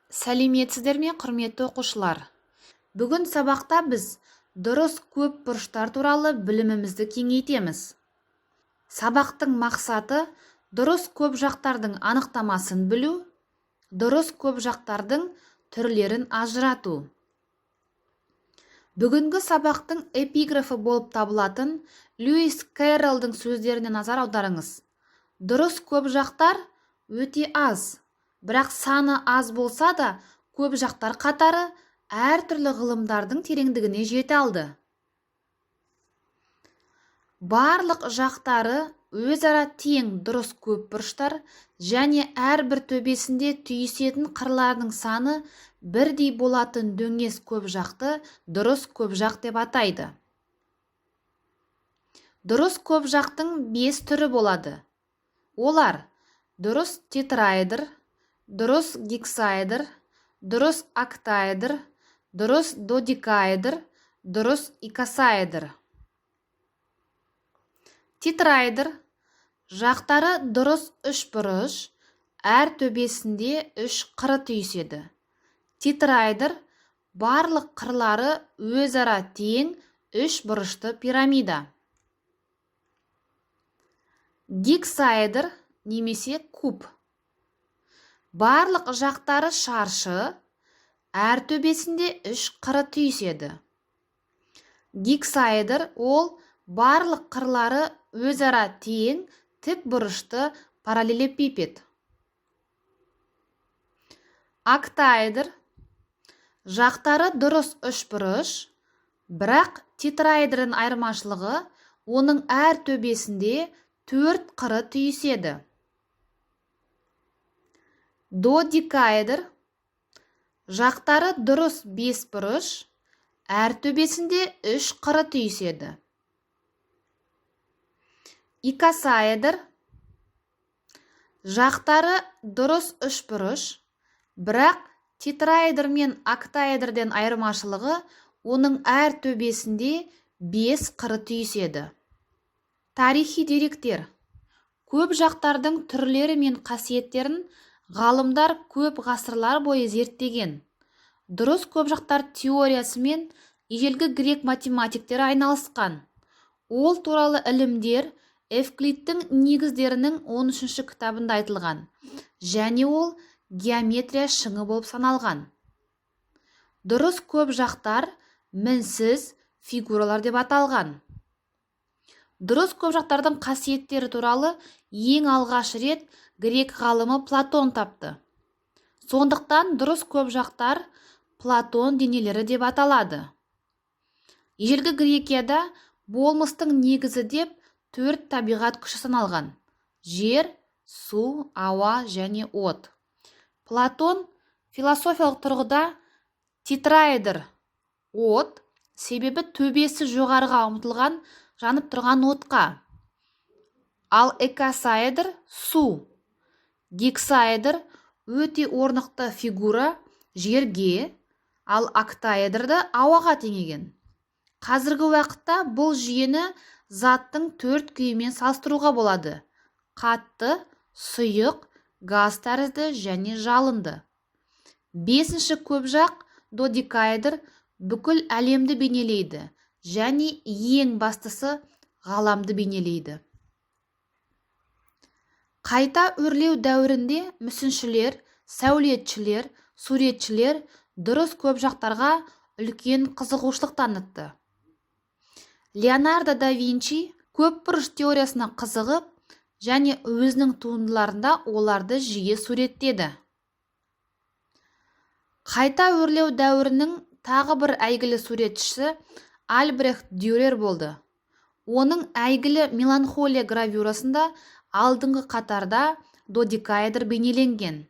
Сәлеметсіздер ме, құрметті оқушылар? Бүгін сабақта біз дұрыс көп бұрыштар туралы білімімізді кеңейтеміз. Сабақтың мақсаты дұрыс көп жақтардың анықтамасын білу, дұрыс көп жақтардың түрлерін ажырату. Бүгінгі сабақтың эпиграфы болып табылатын Льюис Кэрролдың сөздеріне назар аударыңыз. Дұрыс көп жақтар өте аз, бірақ саны аз болса да, көп жақтар қатары әртүрлі ғылымдардың тереңдігіне жете алды. Барлық жақтары өзара тең дұрыс көп бұрыштар және әрбір төбесінде түйісетін қырлардың саны бірдей болатын дөңес көп жақты дұрыс көп жақ деп атайды. Дұрыс көп жақтың 5 түрі болады. Олар дұрыс тетраэдр, дұрыс гексаэдр, дұрыс октаэдр, дұрыс додекаэдр, дұрыс икосаэдр. Тетраэдр жақтары дұрыс 3 бұрыш, әр төбесінде 3 қыры түйіседі. Тетраэдр барлық қырлары өзара тең 3 бұрышты пирамида. Гексаэдр немесе куб. Барлық жақтары шаршы, әр төбесінде 3 қыры түйіседі. Гексаэдр ол барлық қырлары өзара тең тік бұрышты параллелепипед. Октаэдр жақтары дұрыс 3 бұрыш, бірақ тетраэдрдің айырмашылығы оның әр төбесінде 4 қыры түйіседі. Додекаэдр жақтары дұрыс 5 бұрыш, әр төбесінде 3 қыры түйіседі. Икосаэдр жақтары дұрыс 3 бұрыш, бірақ тетраэдр мен октаэдрден айырмашылығы оның әр төбесінде 5 қыры түйіседі. Тарихи деректер. Көп жақтардың түрлері мен қасиеттерін ғалымдар көп ғасырлар бойы зерттеген. Дұрыс көп жақтар теориясымен ежелгі грек математиктері айналысқан. Ол туралы ілімдер Евклидтің негіздерінің 13-ші кітабында айтылған, және ол геометрия шыңы болып саналған. Дұрыс көп жақтар мінсіз фигуралар деп аталған. Дұрыс көп жақтардың қасиеттері туралы ең алғаш рет грек ғалымы Платон тапты. Сондықтан дұрыс көп жақтар Платон денелері деп аталады. Ежелгі Грекияда болмыстың негізі деп 4 табиғат күші саналған: жер, су, ауа және от. Платон философиялық тұрғыда тетраэдр от, себебі төбесі жоғарыға ұмтылған жанып тұрған отқа. Ал икосаэдр су. Гексаэдр өте орнықты фигура жерге, ал октаэдрді ауаға теңеген. Қазіргі уақытта бұл жүйені заттың 4 күйімен салыстыруға болады: қатты, сұйық, газ тәрізді және жалынды. 5-ші көп жақ додекаэдр бүкіл әлемді бейнелейді және ең бастысы ғаламды бейнелейді. Қайта өрлеу дәуірінде мүсіншілер, сәулетшілер, суретшілер дұрыс көп жақтарға үлкен қызығушылық танытты. Леонардо да Винчи көп бұрыш теориясына қызығып және өзінің туындыларында оларды жиі суреттеді. Қайта өрлеу дәуірінің тағы бір әйгілі суретшісі Альбрехт Дюрер болды. Оның әйгілі меланхолия гравюрасында алдыңғы қатарда додекаэдр бейнеленген.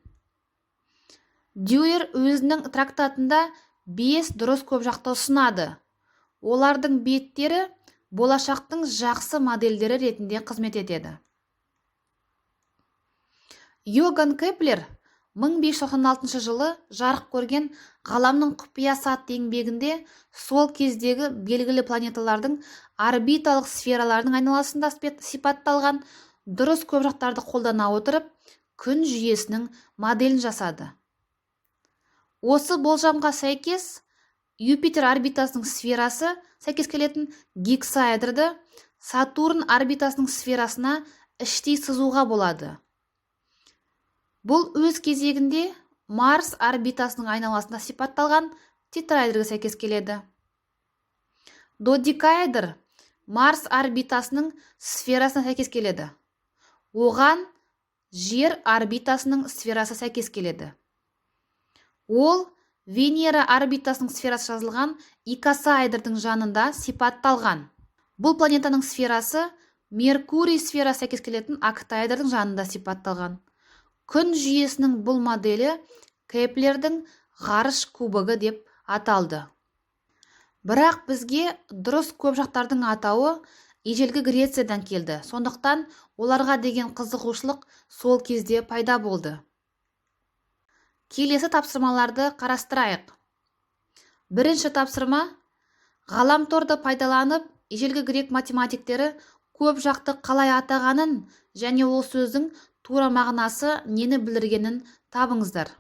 Дюрер өзінің трактатында 5 дұрыс көп жақты ұсынады. Олардың беттері болашақтың жақсы модельдері ретінде қызмет етеді. Йоганн Кеплер 1596 жылы жарық көрген ғаламның құпиясы атты еңбегінде сол кездегі белгілі планеталардың орбиталық сфераларының айналасында сипатталған дұрыс көп жақтарды қолдана отырып күн жүйесінің моделін жасады. Осы болжамға сәйкес Юпитер орбитасының сферасы сәйкес келетін гексаэдрді Сатурн орбитасының сферасына іштей сызуға болады. Бұл өз кезегінде Марс орбитасының айналасында сипатталған тетраэдрге сәйкес келеді. Додекаэдр Марс орбитасының сферасына сәйкес келеді. Оған Жер орбитасының сферасы сәйкес келеді. Ол Венера орбитасының сферасы жазылған икосаэдрдің жанында сипатталған. Бұл планетаның сферасы Меркурий сферасы сәйкес келетін октаэдрдің жанында сипатталған. Күн жүйесінің бұл моделі Кеплердің ғарыш кубогы деп аталды. Бірақ бізге дұрыс көпжақтардың атауы ежелгі Грециядан келді. Сондықтан оларға деген қызығушылық сол кезде пайда болды. Келесі тапсырмаларды қарастырайық. Бірінші тапсырма: ғаламторды пайдаланып, ежелгі грек математиктері көп жақты қалай атағанын және ол сөздің тура мағынасы нені білдіргенін табыңыздар.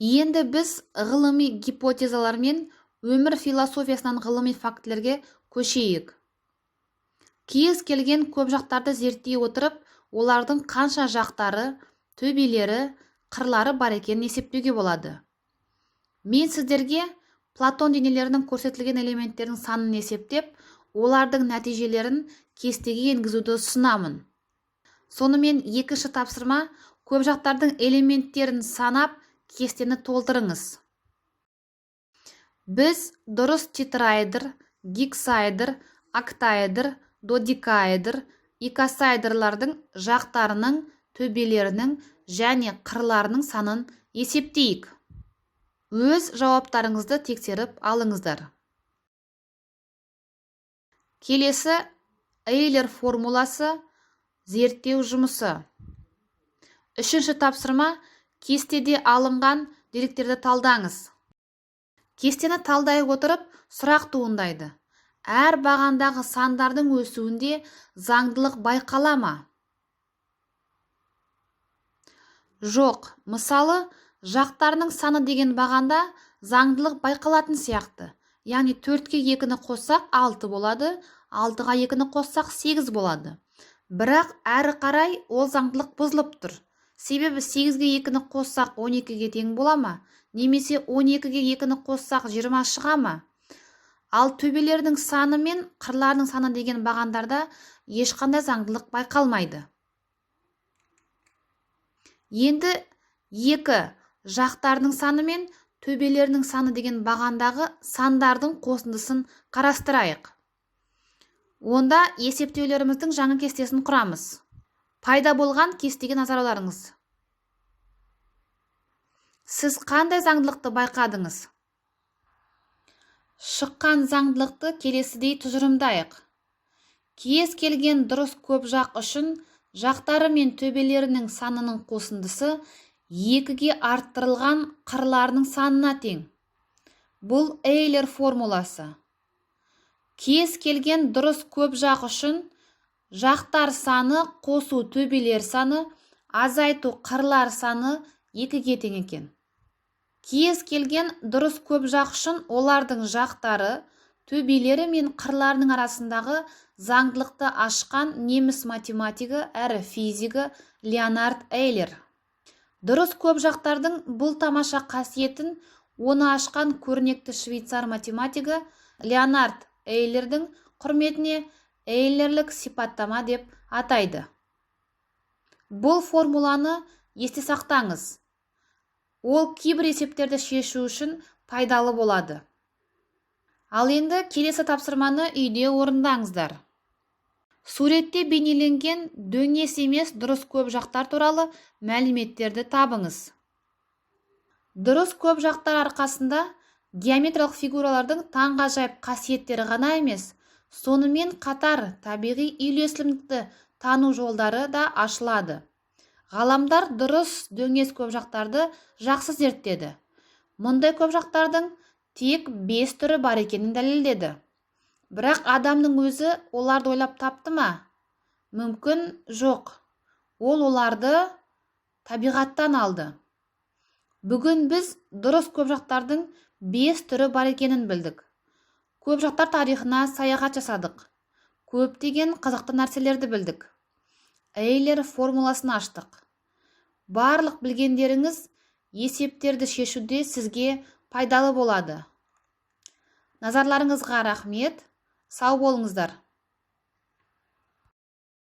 Енді біз ғылыми гипотезалар мен өмір философиясынан ғылыми фактілерге көшейік. Кез келген көп жақтарды зерттей отырып, олардың қанша жақтары, төбелері, қырлары бар екенін есептеуге болады. Мен сіздерге Платон денелерінің көрсетілген элементтердің санын есептеп, олардың нәтижелерін кестеге енгізуді ұсынамын. Сонымен екінші тапсырма: көп жақтардың элементтерін санап, кестені толтырыңыз. Біз дұрыс тетраэдр, гексаэдр, октаэдр, додекаэдр, икосаэдрлардың жақтарының, төбелерінің және қырларының санын есептейік. Өз жауаптарыңызды тексеріп алыңыздар. Келесі Эйлер формуласы, зерттеу жұмысы. Үшінші тапсырма: кестеде алынған деректерді талдаңыз. Кестені талдай отырып, сұрақ туындайды. Әр бағандағы сандардың өсуінде заңдылық байқала ма? Жоқ, мысалы, жақтарының саны деген бағанда заңдылық байқалатын сияқты. Яғни 4-ке 2-ні қоссақ 6 болады, 6-ға 2-ні қоссақ 8 болады. Бірақ әрі қарай ол заңдылық бұзылып тұр. Себебі 8-ге 2-ні қоссақ 12-ге тең бола ма? Немесе 12-ге 2-ні қоссақ 20 шыға ма? Ал төбелердің саны мен қырлардың саны деген бағандарда ешқандай заңдылық байқалмайды. Енді 2 жақтардың саны мен төбелердің саны деген бағандағы сандардың қосындысын қарастырайық. Онда есептеулеріміздің жаңа кестесін құрамыз. Пайда болған кестеге назар аударыңыз. Сіз қандай заңдылықты байқадыңыз? Шыққан заңдылықты келесідей тұжырымдайық. Кез келген дұрыс көп жақ үшін жақтары мен төбелерінің санының қосындысы 2-ге арттырылған қырларының санына тең. Бұл Эйлер формуласы. Кез келген дұрыс көп жақ үшін жақтар саны қосу төбелер саны азайту қырлар саны 2-ге тең екен. Кез келген дұрыс көп жақ үшін олардың жақтары, төбелері мен қырларының арасындағы заңдылықты ашқан неміс математигі әрі физигі Леонард Эйлер. Дұрыс көп жақтардың бұл тамаша қасиетін оны ашқан көрнекті швейцар математигі Леонард Эйлердің құрметіне Эйлерлік сипаттама деп атайды. Бұл формуланы есте сақтаңыз. Ол кейбір есептерді шешу үшін пайдалы болады. Ал енді келесі тапсырманы үйде орындаңыздар. Суретте бейнеленген дөңес емес дұрыс көп жақтар туралы мәліметтерді табыңыз. Дұрыс көп жақтар арқасында геометриялық фигуралардың таңғажайып қасиеттері ғана емес, сонымен қатар табиғи үйлесімдікті тану жолдары да ашылады. Ғаламдар дұрыс дөңес көп жақтарды жақсы зерттеді. Мұндай көп жақтардың тек 5 түрі бар екенін дәлелдеді. Бірақ адамның өзі оларды ойлап тапты ма? Мүмкін жоқ. Ол оларды табиғаттан алды. Бүгін біз дұрыс көпжақтардың 5 түрі бар екенін білдік. Көпжақтар тарихына саяхат жасадық. Көптеген қызықты нәрселерді білдік. Эйлер формуласын аштық. Барлық білгендеріңіз есептерді шешуде сізге пайдалы болады. Назарларыңызға рахмет. Сау болыңыздар.